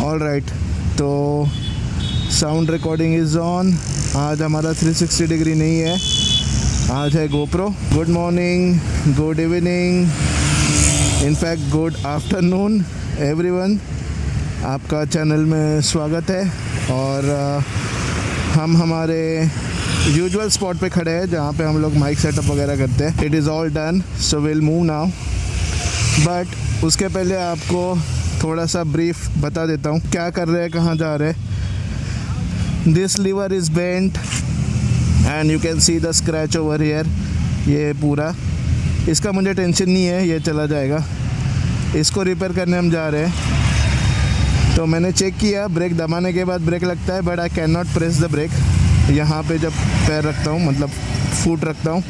All right, तो sound recording is on. आज हमारा 360 डिग्री नहीं है, आज है GoPro. Good morning, good evening, in fact good afternoon everyone, आपका चैनल में स्वागत है। और हम हमारे यूजुअल स्पॉट पे खड़े हैं जहाँ पे हम लोग माइक सेटअप वगैरह करते हैं। It is all done, so will move now. But उसके पहले आपको थोड़ा सा ब्रीफ बता देता हूँ क्या कर रहे हैं, कहाँ जा रहे हैं। This lever is bent and you can see the scratch over here. ये पूरा, इसका मुझे टेंशन नहीं है, ये चला जाएगा। इसको रिपेयर करने हम जा रहे हैं। तो मैंने चेक किया, ब्रेक दबाने के बाद ब्रेक लगता है, but I can not press the brake यहाँ पे जब पैर रखता हूँ, मतलब फुट रखता हूँ।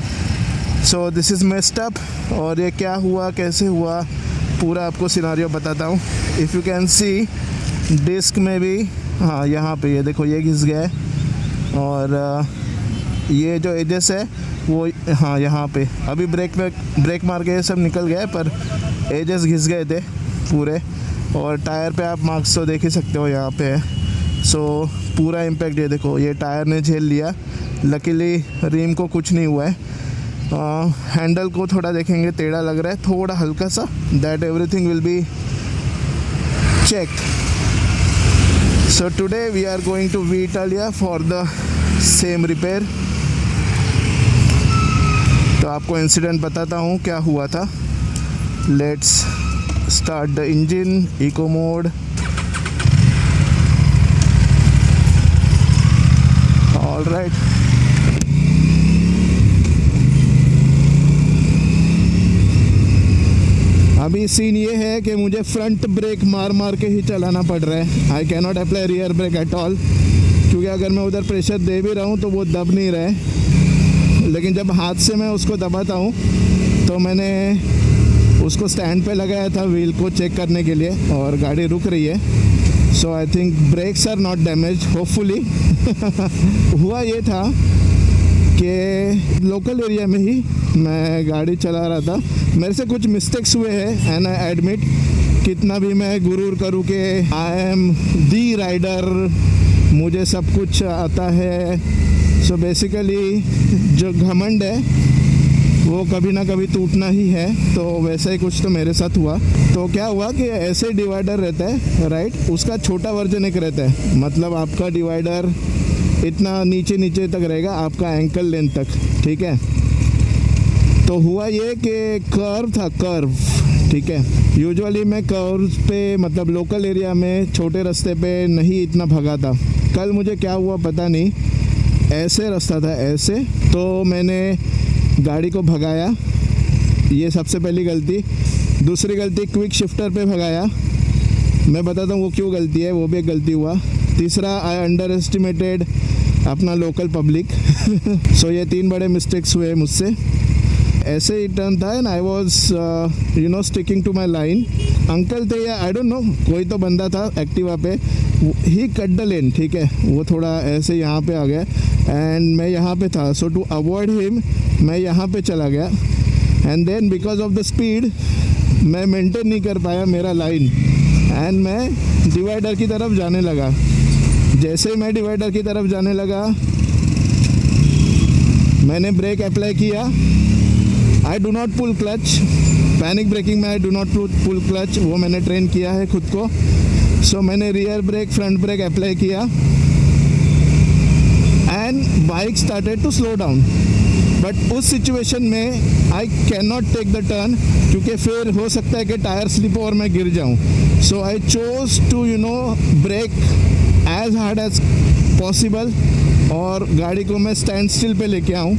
So this is messed up. और ये क्या हुआ, कैसे हुआ, पूरा आपको सिनारियो बताता हूँ। If you can see disc में भी, हाँ यहाँ पे ये देखो, ये घिस गया है। और ये जो एजेस है वो, हाँ यहाँ पे अभी ब्रेक मार के ये सब निकल गया है, पर एजेस घिस गए थे पूरे। और टायर पे आप मार्क्स तो देख ही सकते हो, यहाँ पे है। सो पूरा इम्पैक्ट ये देखो, ये टायर ने झेल लिया। लकीली रिम को कुछ नहीं हुआ है। हैंडल को थोड़ा देखेंगे, टेढ़ा लग रहा है थोड़ा हल्का सा। That everything will be checked. So today we are going to Italia for the same repair. तो आपको इंसिडेंट बताता हूँ क्या हुआ था। Let's start the engine, eco mode. All right. अभी सीन ये है कि मुझे फ्रंट ब्रेक मार के ही चलाना पड़ रहा है। I can not apply rear brake at all, क्योंकि अगर मैं उधर प्रेशर दे भी रहा हूँ तो वो दब नहीं रहा है। लेकिन जब हाथ से मैं उसको दबाता हूँ तो मैंने उसको स्टैंड पे लगाया था व्हील को चेक करने के लिए, और गाड़ी रुक रही है। So I think brakes are not damage, hopefully. हुआ ये था कि लोकल एरिया में ही मैं गाड़ी चला रहा था, मेरे से कुछ मिस्टेक्स हुए हैं एंड आई एडमिट। कितना भी मैं गुरूर करूँ कि आई एम दी राइडर, मुझे सब कुछ आता है। सो बेसिकली जो घमंड है वो कभी ना कभी टूटना ही है। तो वैसा ही कुछ तो मेरे साथ हुआ। तो क्या हुआ कि ऐसे डिवाइडर रहता है, राइट, उसका छोटा वर्जन एक रहता है। मतलब आपका डिवाइडर इतना नीचे तक रहेगा, आपका एंकल लेंथ तक, ठीक है। तो हुआ ये कि कर्व था, कर्व, ठीक है। यूजुअली मैं कर्व पे, मतलब लोकल एरिया में छोटे रास्ते पे नहीं इतना भगा था। कल मुझे क्या हुआ पता नहीं, ऐसे रास्ता था ऐसे, तो मैंने गाड़ी को भगाया। ये सबसे पहली गलती। दूसरी गलती, क्विक शिफ्टर पे भगाया। मैं बताता हूँ वो क्यों गलती है, वो भी एक गलती हुआ। तीसरा, आई अंडर एस्टिमेटेड अपना लोकल पब्लिक। सो ये 3 बड़े मिस्टेक्स हुए मुझसे। ऐसे ही टर्न था and I was sticking to my line. Uncle थे या आई डोंट नो, कोई तो बंदा था एक्टिवा पे, ही कट द लेन, ठीक है। वो थोड़ा ऐसे यहाँ पे आ गया एंड मैं यहाँ पे था। सो टू अवॉइड हिम मैं यहाँ पे चला गया, and then because of the speed मैं मेंटेन नहीं कर पाया मेरा लाइन, एंड मैं डिवाइडर की तरफ जाने लगा। जैसे ही मैं डिवाइडर की तरफ जाने लगा, मैंने ब्रेक अप्लाई किया। I do not pull clutch, panic braking में I do not pull clutch, वो मैंने ट्रेन किया है खुद को। सो मैंने rear brake, front brake apply किया and bike started to slow down. But उस सिचुएशन में I can not take the turn, क्योंकि फिर हो सकता है कि टायर स्लिप और मैं गिर जाऊँ। So I chose to brake as hard as possible, और गाड़ी को मैं स्टैंड स्टिल पे लेके आऊँ।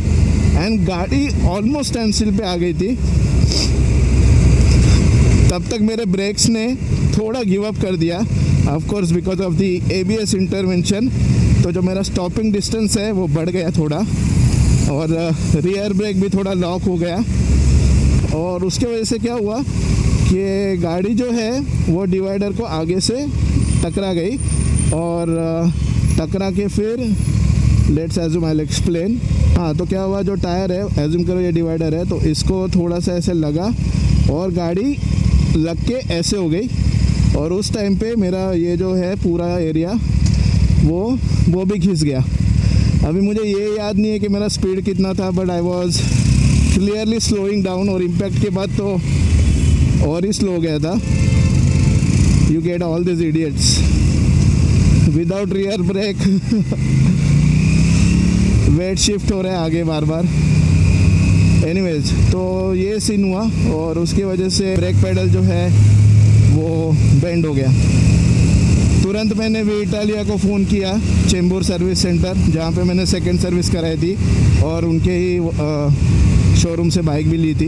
एंड गाड़ी ऑलमोस्ट स्टैंड स्टिल पे आ गई थी। तब तक मेरे ब्रेक्स ने थोड़ा गिव अप कर दिया, of course because of the ABS intervention. तो जो मेरा स्टॉपिंग डिस्टेंस है वो बढ़ गया थोड़ा, और रियर ब्रेक भी थोड़ा लॉक हो गया। और उसके वजह से क्या हुआ कि गाड़ी जो है वो डिवाइडर को आगे से टकरा गई, और टकरा के फिर let's assume I will explain. हाँ, तो क्या हुआ, जो टायर है, एज्यूम करो ये डिवाइडर है, तो इसको थोड़ा सा ऐसे लगा और गाड़ी लग के ऐसे हो गई, और उस टाइम पे मेरा ये जो है पूरा एरिया वो भी घिस गया। अभी मुझे ये याद नहीं है कि मेरा स्पीड कितना था, but I was clearly slowing down, और इम्पैक्ट के बाद तो और ही स्लो गया था। You get all this idiots without rear brake. Weight shift हो रहा है आगे बार बार। एनीवेज, तो ये सीन हुआ और उसकी वजह से ब्रेक पेडल जो है वो बेंड हो गया। तुरंत मैंने वी इटालिया को फ़ोन किया, चेंबूर सर्विस सेंटर, जहाँ पे मैंने सेकंड सर्विस कराई थी और उनके ही शोरूम से बाइक भी ली थी।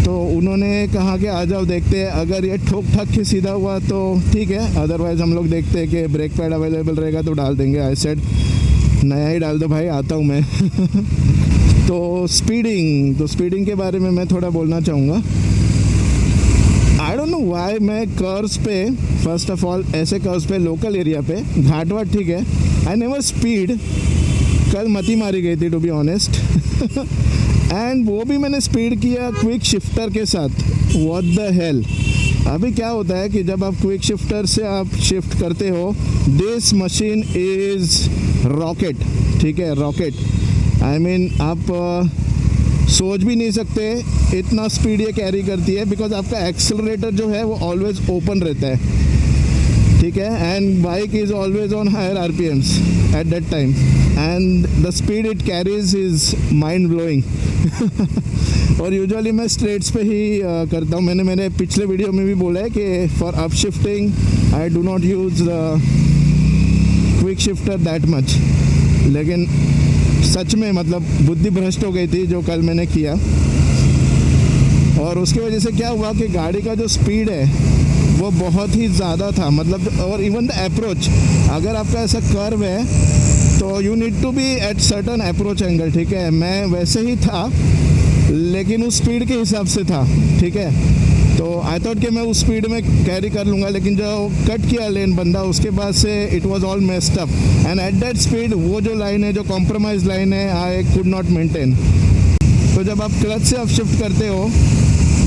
तो उन्होंने कहा कि आ जाओ देखते हैं, अगर ये ठोक ठाक के सीधा हुआ तो ठीक है, अदरवाइज़ हम लोग देखते हैं कि ब्रेक पैड अवेलेबल रहेगा तो डाल देंगे। आई सेड नया ही डाल दो भाई, आता हूँ मैं। तो स्पीडिंग के बारे में मैं थोड़ा बोलना चाहूँगा। आई डोंट नो वाई मैं कर्व्स पे, फर्स्ट ऑफ ऑल ऐसे कर्व्स पे लोकल एरिया पे घाट वाट ठीक है, आई नेवर स्पीड। कल मती मारी गई थी टू बी ऑनेस्ट। एंड वो भी मैंने स्पीड किया क्विक शिफ्टर के साथ। What the hell. अभी क्या होता है कि जब आप क्विक शिफ्टर से आप शिफ्ट करते हो, दिस मशीन इज़ रॉकेट, ठीक है, रॉकेट। आई मीन आप सोच भी नहीं सकते इतना स्पीड ये कैरी करती है, बिकॉज आपका एक्सेलरेटर जो है वो ऑलवेज ओपन रहता है, ठीक है, and bike is always on higher RPMs at that time, and the speed it carries is mind blowing. और यूजुअली मैं स्ट्रेट्स पे ही करता हूँ। मैंने मेरे पिछले वीडियो में भी बोला है कि for up shifting I do not use quick shifter that much, लेकिन सच में मतलब बुद्धि भ्रष्ट हो गई थी जो कल मैंने किया। और उसकी वजह से क्या हुआ कि गाड़ी का जो स्पीड है वो बहुत ही ज़्यादा था, मतलब, और इवन द अप्रोच, अगर आपका ऐसा कर्व है तो you need to be at certain approach angle, ठीक है। मैं वैसे ही था लेकिन उस स्पीड के हिसाब से था, ठीक है। तो आई थॉट कि मैं उस स्पीड में कैरी कर लूँगा, लेकिन जो कट किया लेन बंदा, उसके बाद से it was all messed up, and at that speed वो जो लाइन है, जो कॉम्प्रोमाइज लाइन है, आई कुड नॉट मेंटेन। तो जब आप क्लच से अप शिफ्ट करते हो,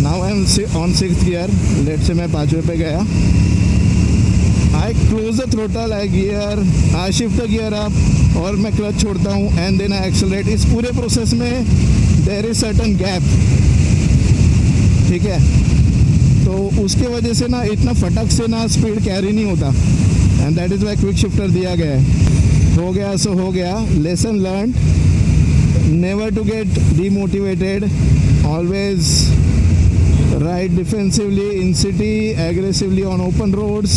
now I am on 6th gear, late से मैं 5वें पे गया, I close the throttle, I gear, I shift the gear up और मैं क्लच छोड़ता हूँ, एंड देन आई एक्सेलरेट। इस पूरे प्रोसेस में देयर इज सर्टन गैप, ठीक है। तो उसके वजह से ना इतना फटक से ना स्पीड कैरी नहीं होता, and that is why quick shifter दिया गया है। हो गया सो हो गया, lesson learn, never to get demotivated, always ride defensively in city, aggressively on open roads,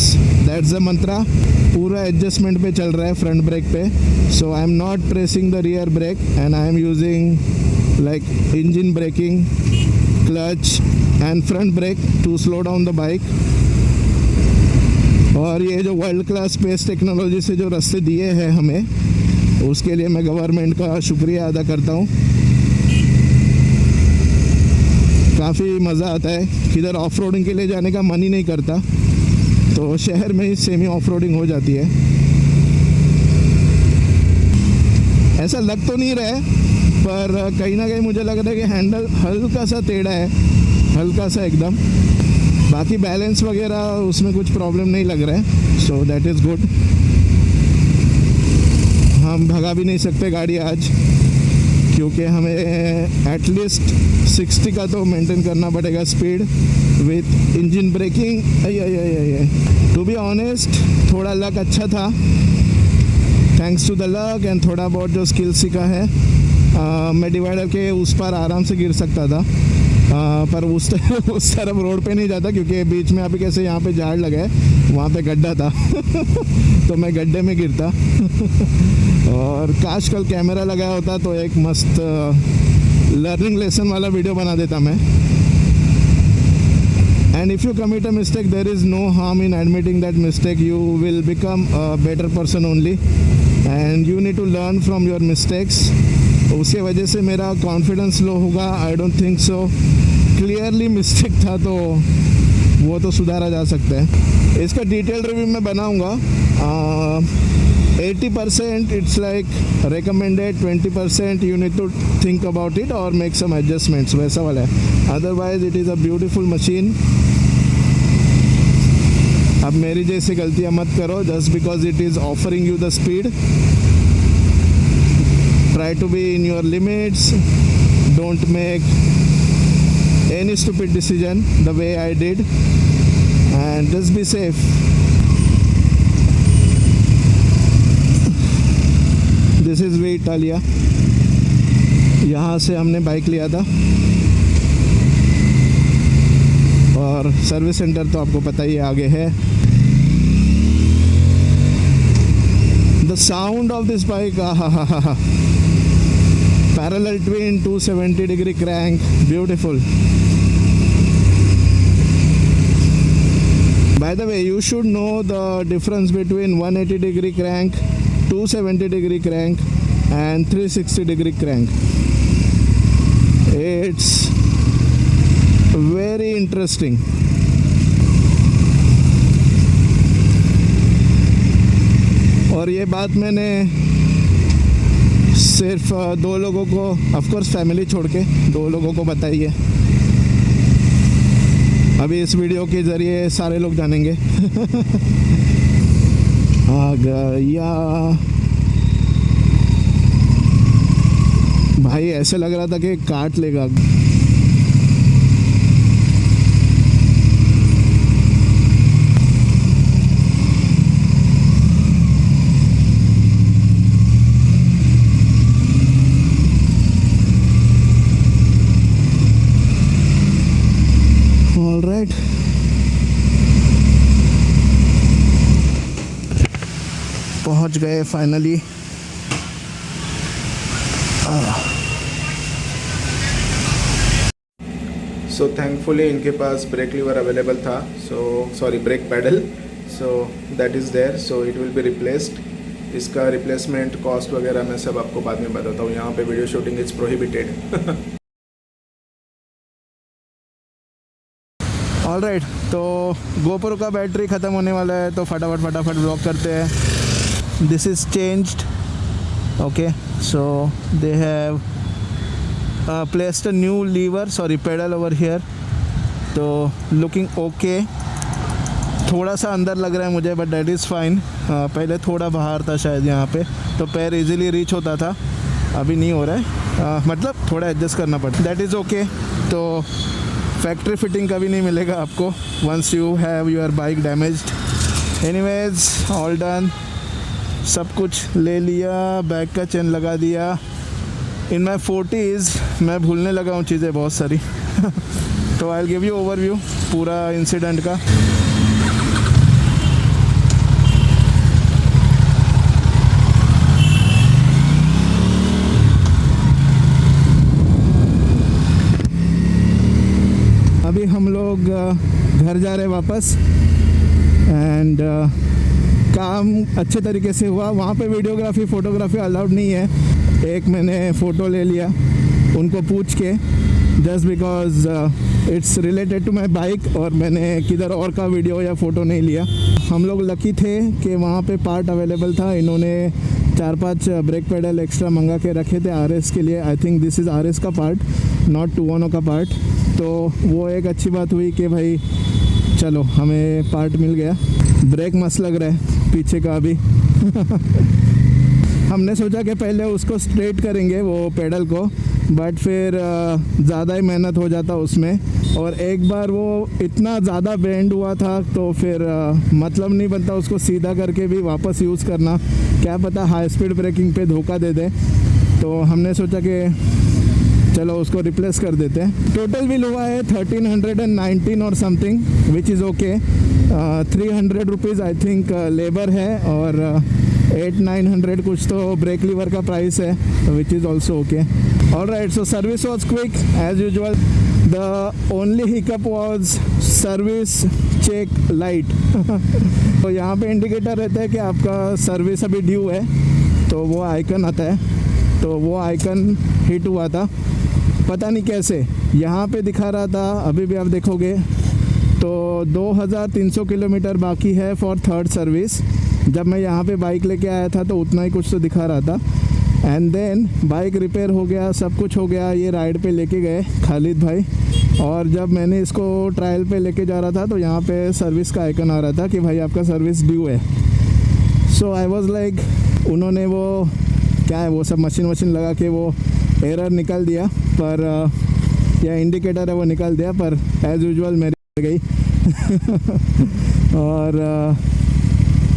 that's the mantra. पूरा एडजस्टमेंट पे चल रहा है फ्रंट ब्रेक पे, so I am not pressing the rear brake and I am using like engine braking, clutch and front brake to slow down the bike. और ये जो world class space technology से जो रास्ते दिए हैं हमें, उसके लिए मैं गवर्नमेंट का शुक्रिया अदा करता हूँ। काफ़ी मज़ा आता है, किधर ऑफ रोडिंग के लिए जाने का मन ही नहीं करता, तो शहर में ही सेमी ऑफ रोडिंग हो जाती है। ऐसा लग तो नहीं रहा है, पर कहीं ना कहीं मुझे लग रहा है कि हैंडल हल्का सा टेढ़ा है, हल्का सा एकदम। बाकी बैलेंस वगैरह उसमें कुछ प्रॉब्लम नहीं लग रहा है, सो दैट इज़ गुड। हम भगा भी नहीं सकते गाड़ी आज, क्योंकि हमें एटलीस्ट 60 का तो मेंटेन करना पड़ेगा speed with engine braking. To be honest, थोड़ा लक अच्छा था, thanks to the luck, and थोड़ा बहुत जो स्किल सीखा है। मैं डिवाइडर के उस पर आराम से गिर सकता था, पर उस तरफ रोड पे नहीं जाता, क्योंकि बीच में अभी कैसे यहाँ पे झाड़ लगा है, वहाँ पे गड्ढा था। तो मैं गड्ढे में गिरता। और काश कल कैमरा लगाया होता तो एक मस्त लर्निंग लेसन वाला वीडियो बना देता मैं। And if you commit a mistake, there is no harm in admitting that mistake, you will become a better person only, and you need to learn from your mistakes. उसके वजह से मेरा confidence low होगा, I don't think so. Clearly mistake था तो वो तो सुधारा जा सकता है। इसका डिटेल रिव्यू मैं बनाऊंगा। 80% it's like recommended, 20% you need to think about it और मेक सम एडजस्टमेंट्स, वैसा वाला है। Otherwise it is a beautiful machine. अब मेरी जैसी गलतियाँ मत करो just because it is offering you the speed. Try to be in your limits. Don't make any stupid decision the way I did, and just be safe. This is Via Italia. यहाँ से हमने bike लिया था और service centre तो आपको पता ही आगे है. The sound of this bike, parallel twin 270-degree crank, beautiful. By the way, you should know the difference between 180-degree crank, 270-degree crank and 360-degree crank. It's very interesting. और ये बात मैंने सिर्फ 2 लोगों को, ऑफ कोर्स फैमिली छोड़ के 2 लोगों को बताई है. अभी इस वीडियो के ज़रिए सारे लोग जानेंगे. आ गया भाई, ऐसे लग रहा था कि काट लेगा. Alright. पहुंच गए फाइनली. सो थैंकफुली इनके पास ब्रेक लीवर अवेलेबल था, brake pedal, so that is there, so it will be replaced. इसका रिप्लेसमेंट कॉस्ट वगैरह मैं सब आपको बाद में बताता हूँ. यहाँ पे video shooting is prohibited. Alright, तो गोप्रो का बैटरी ख़त्म होने वाला है तो फटाफट ब्लॉक करते हैं. This is changed. Okay, so they have placed a new lever, pedal over here. तो लुकिंग ओके. थोड़ा सा अंदर लग रहा है मुझे, बट दैट इज़ फाइन. पहले थोड़ा बाहर था शायद यहाँ पे, तो पैर इजीली रीच होता था. अभी नहीं हो रहा है, मतलब थोड़ा एडजस्ट करना पड़ता. That is okay. तो फैक्ट्री फिटिंग कभी नहीं मिलेगा आपको once you have your bike damaged. Anyways, all done. सब कुछ ले लिया, बैग का चेन लगा दिया. इन माई 40s मैं भूलने लगा हूँ चीज़ें बहुत सारी. तो I will give you overview पूरा इंसिडेंट का. अभी हम लोग घर जा रहे हैं वापस. एंड काम अच्छे तरीके से हुआ. वहाँ पे वीडियोग्राफी फ़ोटोग्राफी अलाउड नहीं है. एक मैंने फ़ोटो ले लिया उनको पूछ के, just because it's related to my bike, और मैंने किधर और का वीडियो या फ़ोटो नहीं लिया. हम लोग लकी थे कि वहाँ पे पार्ट अवेलेबल था. इन्होंने 4-5 ब्रेक पैडल एक्स्ट्रा मंगा के रखे थे RS के लिए. I think this is RS का पार्ट, नॉट 210 का पार्ट. तो वो एक अच्छी बात हुई कि भाई चलो हमें पार्ट मिल गया. ब्रेक मस्त लग रहा है पीछे का अभी. हमने सोचा कि पहले उसको स्ट्रेट करेंगे वो पैडल को, बट फिर ज़्यादा ही मेहनत हो जाता उसमें. और एक बार वो इतना ज़्यादा बेंड हुआ था तो फिर मतलब नहीं बनता उसको सीधा करके भी वापस यूज़ करना. क्या पता हाई स्पीड ब्रेकिंग पे धोखा दे दे. तो हमने सोचा कि चलो उसको रिप्लेस कर देते हैं. टोटल बिल हुआ है 1319 और something, which is okay. 300 rupees I think labour है, और 800-900 कुछ तो ब्रेक लीवर का प्राइस है, which is also okay. Alright, so service was quick as usual. The only hiccup was service check light. तो यहाँ पे इंडिकेटर रहता है कि आपका सर्विस अभी ड्यू है, तो वो आइकन आता है. तो वो आइकन हिट हुआ था, पता नहीं कैसे यहाँ पे दिखा रहा था. अभी भी आप देखोगे तो 2300 किलोमीटर बाकी है फॉर थर्ड सर्विस. जब मैं यहाँ पे बाइक लेके आया था तो उतना ही कुछ तो दिखा रहा था. एंड देन बाइक रिपेयर हो गया, सब कुछ हो गया, ये राइड पे लेके गए खालिद भाई। और जब मैंने इसको ट्रायल पे लेके जा रहा था तो यहाँ पे सर्विस का आइकन आ रहा था कि भाई आपका सर्विस ड्यू है। सो आई वाज लाइक, उन्होंने वो क्या है वो सब मशीन लगा के वो एरर निकाल दिया, पर या इंडिकेटर है वो निकाल दिया, पर एज़ यूजुअल मेरी गई। और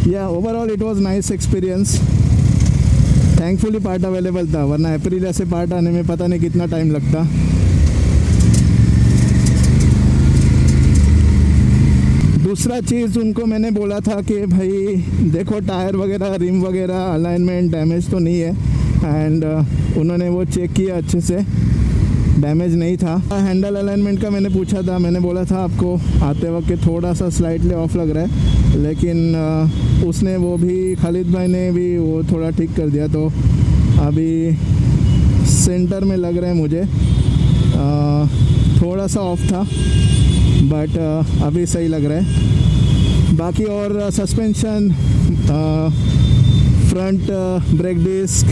या overall it was nice experience. Thankfully part available था, वरना अप्रैल से पार्ट आने में पता नहीं कितना टाइम लगता। दूसरा चीज़ उनको मैंने बोला था कि भाई देखो टायर वगैरह, रिम वगैरह, अलाइनमेंट डैमेज तो नहीं है। एंड उन्होंने वो चेक किया, अच्छे से डैमेज नहीं था। हैंडल अलाइनमेंट का मैंने पूछा था, मैंने बोला था आपको आते वक्त थोड़ा सा स्लाइटली ऑफ लग रहा है, लेकिन उसने वो भी, खालिद भाई ने भी वो थोड़ा ठीक कर दिया। तो अभी सेंटर में लग रहा है मुझे, थोड़ा सा ऑफ था बट अभी सही लग रहा है। बाकी और सस्पेंशन, फ्रंट ब्रेक डिस्क,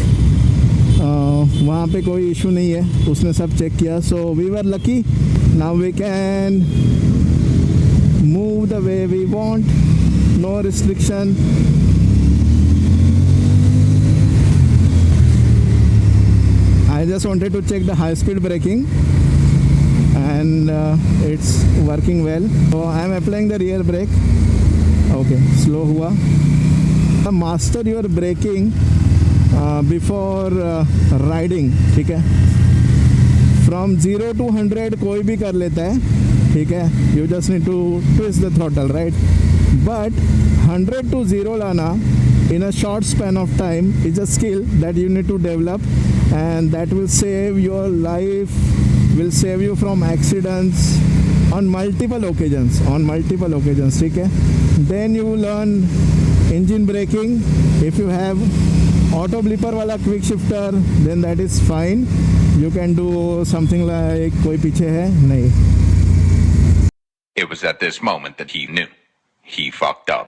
वहाँ पे कोई इशू नहीं है, उसने सब चेक किया। So we were lucky, now we can move the way we want, no restriction. I just wanted to check the high speed braking and it's working well. So I am applying the rear brake. Okay, slow हुआ। Master your braking before riding, ठीक है। From 0 to 100 कोई भी कर लेता है, ठीक है। You just need to twist the throttle, right? But 100 to 0 लाना in a short span of time is a skill that you need to develop, and that will save your life, will save you from accidents on multiple occasions, ठीक है। Then you learn engine braking. If you have auto blipper वाला quick shifter, then that is fine. You can do something like कोई पीछे है नहीं। It was at this moment that he knew he fucked up.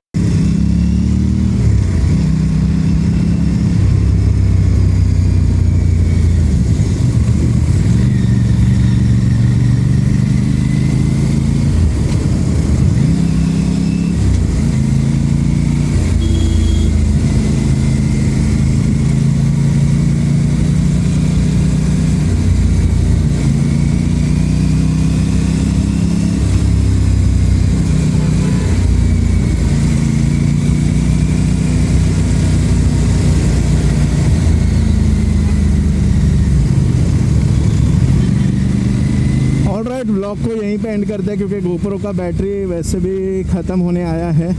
Blog को यहीं पे and करते हैं, क्योंकि गोप्रो का बैटरी वैसे भी ख़त्म होने आया है।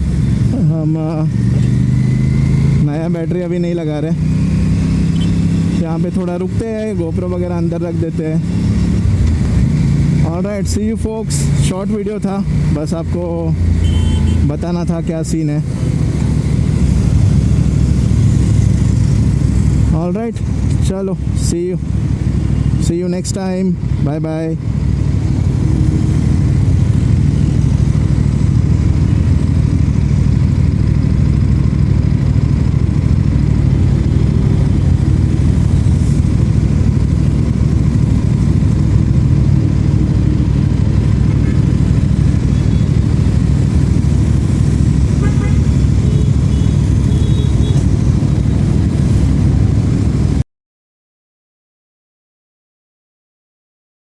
हम नया बैटरी अभी नहीं लगा रहे, यहाँ पे थोड़ा रुकते हैं, गोप्रो वगैरह अंदर रख देते हैं। Alright, see you folks. Short video था, बस आपको बताना था क्या सीन है। ऑलराइट, चलो see you next time, bye bye.